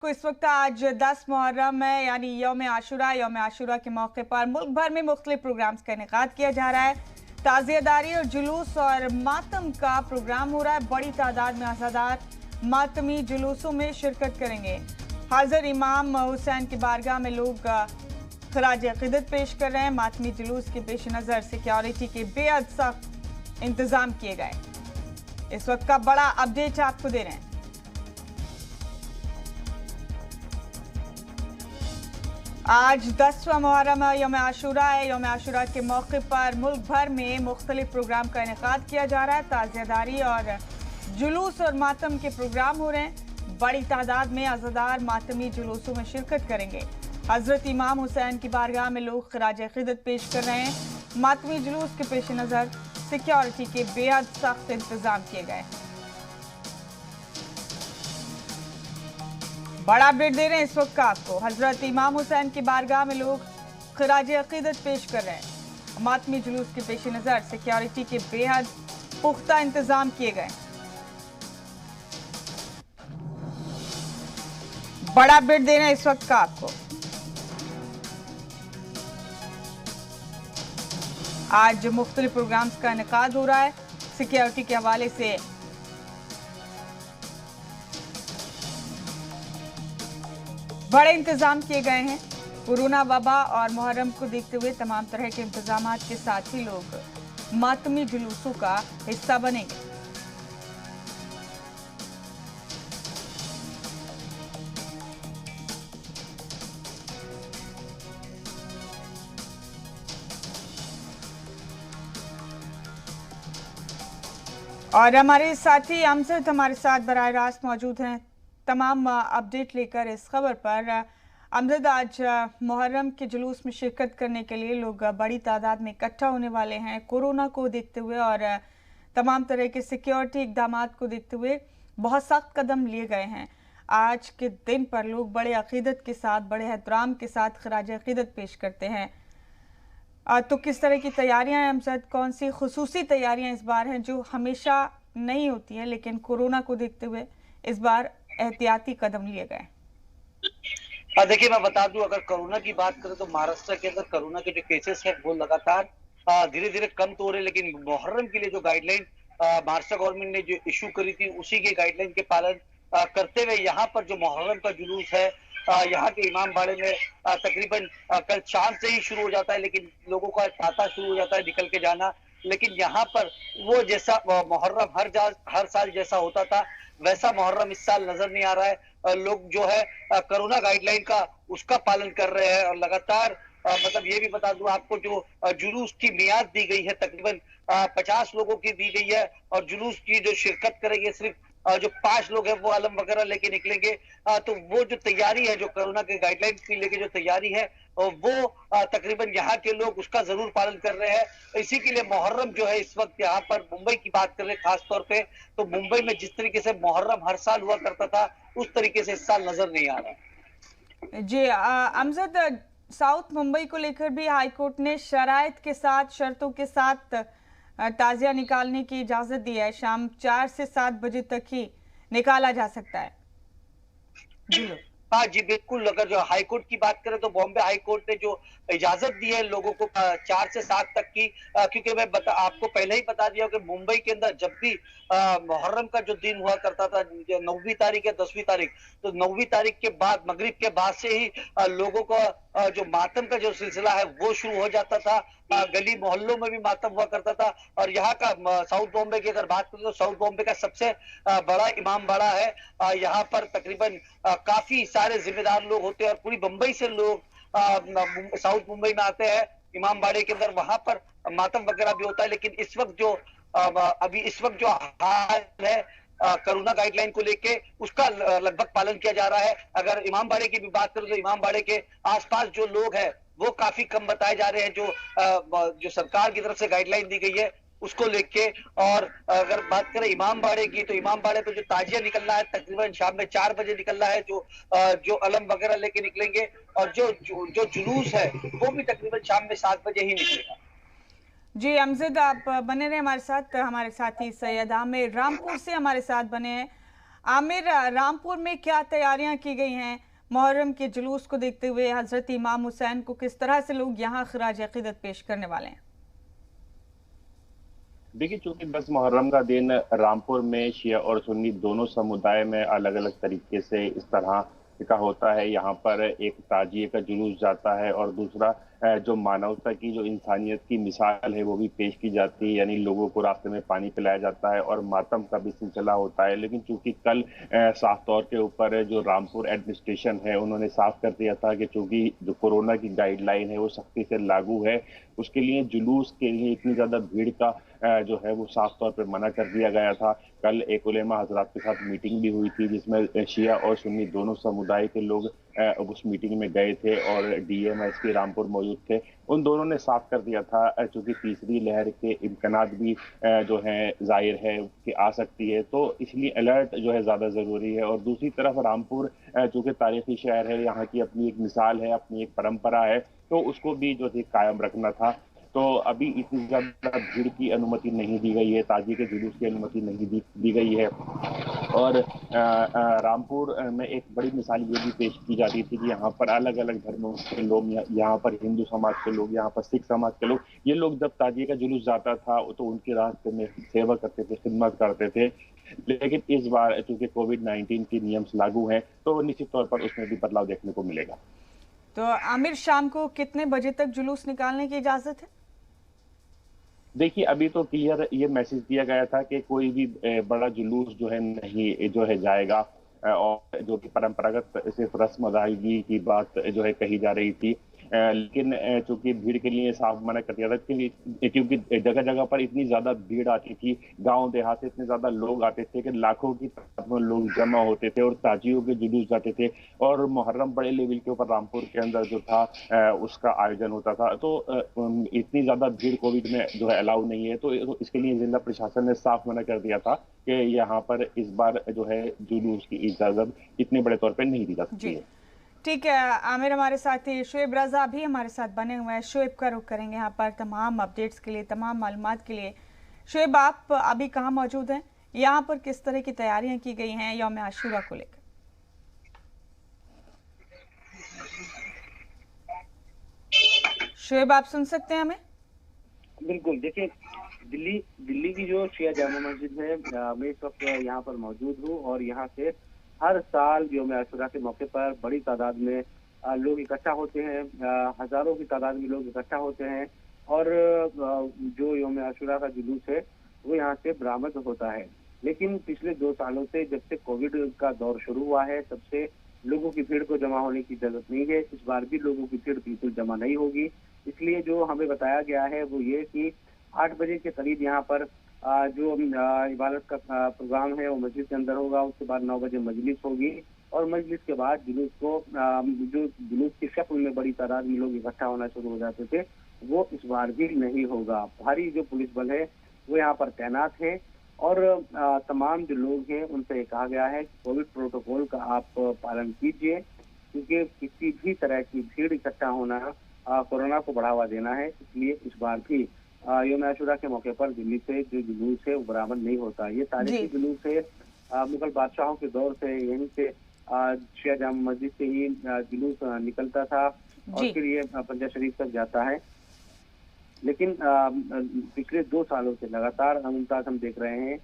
को इस वक्त आज 10 मुहर्रम है, यानी यौम आशुरा के मौके पर मुल्क भर में मुख्तलिफ प्रोग्राम्स का इनेकाद किया जा रहा है। ताज़ियेदारी और जुलूस और मातम का प्रोग्राम हो रहा है। बड़ी तादाद में अज़ादार मातमी जुलूसों में शिरकत करेंगे। हाजिर इमाम हुसैन की बारगाह में लोग खराज अक़ीदत पेश कर रहे हैं। मातमी जुलूस के पेश नज़र सिक्योरिटी के बेहद सख्त इंतज़ाम किए गए। इस वक्त का बड़ा अपडेट आपको दे रहे हैं। आज 10वां मुहर्रम है, यौम आशुरा है। यौम आशुरा के मौके पर मुल्क भर में मुख्तलिफ प्रोग्राम का इनेकाद किया जा रहा है। ताज़ियेदारी और जुलूस और मातम के प्रोग्राम हो रहे हैं। बड़ी तादाद में अज़ादार मातमी जुलूसों में शिरकत करेंगे। हज़रत इमाम हुसैन की बारगाह में लोग खराज अक़ीदत पेश कर रहे हैं। मातमी जुलूस के पेश नज़र सिक्योरिटी के बेहद सख्त इंतजाम किए गए। बड़ा अपडेट दे रहे हैं इस वक्त का आपको। हजरत इमाम हुसैन की बारगाह में लोग खराज अक़ीदत पेश कर रहे हैं। मातमी जुलूस के पेश नज़र सिक्योरिटी के बेहद पुख्ता इंतजाम किए गए। बड़ा अपडेट दे रहे हैं इस वक्त का आपको। आज मुख्तलिफ प्रोग्राम्स का इनेकाद हो रहा है। सिक्योरिटी के हवाले से बड़े इंतजाम किए गए हैं। कोरोना वबा और मुहर्रम को देखते हुए तमाम तरह के इंतजामात के साथ ही लोग मातमी जुलूसों का हिस्सा बनेंगे। और हमारे साथी अमजद हमारे साथ बराह रास्त मौजूद हैं तमाम अपडेट लेकर इस खबर पर। अमजद, आज मुहर्रम के जुलूस में शिरकत करने के लिए लोग बड़ी तादाद में इकट्ठा होने वाले हैं। कोरोना को देखते हुए और तमाम तरह के सिक्योरिटी इक़दाम को देखते हुए बहुत सख्त कदम लिए गए हैं। आज के दिन पर लोग बड़े अक़ीदत के साथ, बड़े एहतराम के साथ खराज अक़ीदत पेश करते हैं। तो किस तरह की तैयारियां हैं अमजद? कौन सी खुसूसी तैयारियां इस बार हैं जो हमेशा नहीं होती हैं, लेकिन कोरोना को देखते हुए इस बार एहतियाती कदम लिए गए? देखिए, मैं बता दूं, अगर कोरोना की बात करें तो महाराष्ट्र के अंदर कोरोना के जो केसेस हैं वो लगातार धीरे धीरे कम तो हो रहे, लेकिन मुहर्रम के लिए जो गाइडलाइन महाराष्ट्र गवर्नमेंट ने जो इशू करी थी उसी के गाइडलाइन के पालन करते हुए यहाँ पर जो मुहर्रम का जुलूस है यहाँ के इमाम बाड़े में तकरीबन कल शाम से ही शुरू हो जाता है, लेकिन लोगों का तांता शुरू हो जाता है निकल के जाना। लेकिन यहाँ पर वो जैसा मुहर्रम हर साल जैसा होता था वैसा मुहर्रम इस साल नजर नहीं आ रहा है। लोग जो है कोरोना गाइडलाइन का उसका पालन कर रहे हैं और लगातार मतलब ये भी बता दूं आपको, जो जुलूस की मियाद दी गई है तकरीबन 50 लोगों की दी गई है और जुलूस की जो शिरकत करेंगे सिर्फ जो 5 लोग हैं वो अलम वगैरह लेके निकलेंगे। तो वो जो तैयारी है, जो कोरोना के गाइडलाइन की लेके जो तैयारी है वो तकरीबन यहाँ के लोग उसका जरूर पालन कर रहे हैं। इसी के लिए मुहर्रम जो है इस वक्त यहाँ पर मुंबई की बात कर रहे हैं खास तौर पे, तो मुंबई में जिस तरीके से मुहर्रम हर साल हुआ करता था उस तरीके से इस साल नजर नहीं आ रहा। जी अमजद, साउथ मुंबई को लेकर भी हाईकोर्ट ने शराइत के साथ, शर्तों के साथ ताजिया निकालने की इजाजत दी है। शाम 4 से 7 बजे तक ही निकाला जा सकता है। जी हाँ जी बिल्कुल, अगर जो हाईकोर्ट की बात करें तो बॉम्बे हाईकोर्ट ने जो इजाजत दी है लोगों को 4 से 7 तक की, क्योंकि मैं आपको पहले ही बता दिया कि मुंबई के अंदर जब भी मुहर्रम का जो दिन हुआ करता था 9वीं तारीख या 10वीं तारीख, तो 9वीं तारीख के बाद मगरिब के बाद से ही लोगों का जो मातम का जो सिलसिला है वो शुरू हो जाता था। गली मोहल्लों में भी मातम हुआ करता था। और यहाँ का साउथ बॉम्बे की अगर बात करें तो साउथ बॉम्बे का सबसे बड़ा इमाम बाड़ा है। यहाँ पर तकरीबन काफी सारे जिम्मेदार लोग होते हैं और पूरी बम्बई से लोग साउथ मुंबई में आते हैं इमाम बाड़े के अंदर, वहां पर मातम वगैरह भी होता है। लेकिन इस वक्त जो अभी इस वक्त जो हाल है कोरोना गाइडलाइन को लेके उसका लगभग पालन किया जा रहा है। अगर इमाम बाड़े की भी बात करें तो इमाम बाड़े के आसपास जो लोग हैं वो काफी कम बताए जा रहे हैं, जो सरकार की तरफ से गाइडलाइन दी गई है उसको लेके। और अगर बात करें इमाम बाड़े की तो इमाम बाड़े पे जो ताजिया निकलना है तकरीबन शाम में 4 बजे निकलना है, जो अलम वगैरह लेके निकलेंगे, और जो जुलूस है वो भी तकरीबन शाम में 7 बजे ही निकलेगा। जी अमजद, आप बने रहे हमारे साथ। हमारे साथी सैयद आमिर रामपुर से हमारे साथ बने हैं। आमिर, रामपुर में क्या तैयारियां की गई हैं मुहर्रम के जुलूस को देखते हुए? हजरत इमाम हुसैन को किस तरह से लोग यहाँ खिराज अकीदत पेश करने वाले हैं? देखिए, चूंकि 10 मुहर्रम का दिन रामपुर में शिया और सुन्नी दोनों समुदाय में अलग अलग तरीके से इस तरह का होता है। यहाँ पर एक ताजिए का जुलूस जाता है और दूसरा जो मानवता की, जो इंसानियत की मिसाल है वो भी पेश की जाती है, यानी लोगों को रास्ते में पानी पिलाया जाता है और मातम का भी सिलसिला होता है। लेकिन चूंकि कल साफ तौर के ऊपर जो रामपुर एडमिनिस्ट्रेशन है उन्होंने साफ कर दिया था कि चूंकि जो कोरोना की गाइडलाइन है वो सख्ती से लागू है, उसके लिए जुलूस के लिए इतनी ज्यादा भीड़ का जो है वो साफ तौर पर मना कर दिया गया था। कल एक उलेमा हजरात के साथ मीटिंग भी हुई थी जिसमें शिया और सुन्नी दोनों समुदाय के लोग उस मीटिंग में गए थे और डीएम एसपी रामपुर मौजूद थे। उन दोनों ने साफ कर दिया था चूंकि तीसरी लहर के इम्कानात भी जो है जाहिर है कि आ सकती है, तो इसलिए अलर्ट जो है ज्यादा जरूरी है। और दूसरी तरफ रामपुर चूंकि तारीखी शहर है, यहाँ की अपनी एक मिसाल है, अपनी एक परंपरा है, तो उसको भी जो थी कायम रखना था। तो अभी इतनी ज्यादा भीड़ की अनुमति नहीं दी गई है, ताजी के जुलूस की अनुमति नहीं दी गई है। और रामपुर में एक बड़ी मिसाल ये भी पेश की जाती थी कि यहाँ पर अलग अलग धर्मों के लोग, यहाँ पर हिंदू समाज के लोग, यहाँ पर सिख समाज के लोग, ये लोग जब ताजिए का जुलूस जाता था तो उनके रास्ते में सेवा करते थे, खिदमत करते थे। लेकिन इस बार चूंकि कोविड-19 के नियम लागू हैं तो निश्चित तौर पर उसमें भी बदलाव देखने को मिलेगा। तो आमिर, शाम को कितने बजे तक जुलूस निकालने की इजाजत है? देखिए, अभी तो क्लियर ये मैसेज दिया गया था कि कोई भी बड़ा जुलूस जो है नहीं जो है जाएगा, और जो कि परंपरागत सिर्फ रस्म अदायगी की बात जो है कही जा रही थी। लेकिन चूंकि भीड़ के लिए साफ मना कर दिया था क्योंकि जगह जगह पर इतनी ज्यादा भीड़ आती थी, गांव देहात से इतने ज्यादा लोग आते थे कि लाखों की तादाद में लोग जमा होते थे और ताजियों के जुलूस जाते थे और मुहर्रम बड़े लेवल के ऊपर रामपुर के अंदर जो था उसका आयोजन होता था। तो इतनी ज्यादा भीड़ कोविड में जो है अलाउ नहीं है, तो इसके लिए जिला प्रशासन ने साफ मना कर दिया था कि यहाँ पर इस बार जो है जुलूस की इजाजत इतने बड़े तौर पर नहीं दी जा सकती है। ठीक है आमिर, हमारे साथी शुएब रजा भी हमारे साथ बने हुए हैं। शुएब का रुख करेंगे यहाँ पर तमाम अपडेट्स के लिए, तमाम मालूमात के लिए। शुएब, आप अभी कहाँ मौजूद हैं? यहाँ पर किस तरह की तैयारियां की गई हैं यौम आशूरा को लेकर? शुएब, आप सुन सकते हैं हमें? बिल्कुल। देखिए, दिल्ली की जो शिया जामा मस्जिद है, मैं इस वक्त यहाँ पर मौजूद हूँ और यहाँ से हर साल यौम आशूरा के मौके पर बड़ी तादाद में लोग इकट्ठा होते हैं, हजारों की तादाद में लोग इकट्ठा होते हैं और जो यौम आशूरा का जुलूस है वो यहाँ से बरामद होता है। लेकिन पिछले 2 सालों से जब से कोविड का दौर शुरू हुआ है तब से लोगों की भीड़ को जमा होने की जरूरत नहीं है। इस बार भी लोगों की भीड़ बिल्कुल जमा नहीं होगी। इसलिए जो हमें बताया गया है वो ये कि 8 बजे के करीब यहाँ पर जो इबादत का प्रोग्राम है वो मस्जिद के अंदर होगा। उसके बाद 9 बजे मजलिस होगी और मजलिस के बाद जुलूस को जो जुलूस की शक्ल में बड़ी तादाद में लोग इकट्ठा होना शुरू हो जाते थे वो इस बार भी नहीं होगा। भारी जो पुलिस बल है वो यहाँ पर तैनात है और तमाम जो लोग हैं उनसे कहा गया है कि कोविड प्रोटोकॉल का आप पालन कीजिए, क्योंकि किसी भी तरह की भीड़ इकट्ठा होना कोरोना को बढ़ावा देना है। इसलिए इस बार भी यौम आशूरा के मौके पर दिल्ली से जो जुलूस है वो बरामद नहीं होता। ये तारीखी जुलूस है, मुगल बादशाहों के दौर से यहीं से शिया जामा मस्जिद से ही जुलूस निकलता था और फिर ये पंजा शरीफ तक जाता है। लेकिन पिछले 2 सालों से लगातार हम देख रहे हैं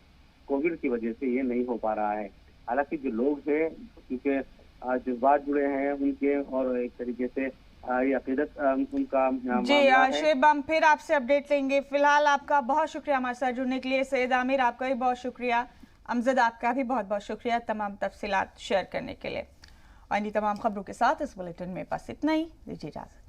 कोविड की वजह से ये नहीं हो पा रहा है। हालांकि जो लोग हैं क्योंकि जज्बात जुड़े हैं उनके और एक तरीके से ये अकीदत उनका जी। शुएब, हम फिर आपसे अपडेट लेंगे। फिलहाल आपका बहुत शुक्रिया हमारे साथ जुड़ने के लिए। सैयद आमिर, आपका भी बहुत शुक्रिया। अमजद, आपका भी बहुत बहुत शुक्रिया तमाम तफसीलात शेयर करने के लिए। और इन तमाम खबरों के साथ इस बुलेटिन में बस इतना ही। दीजिए इजाजत।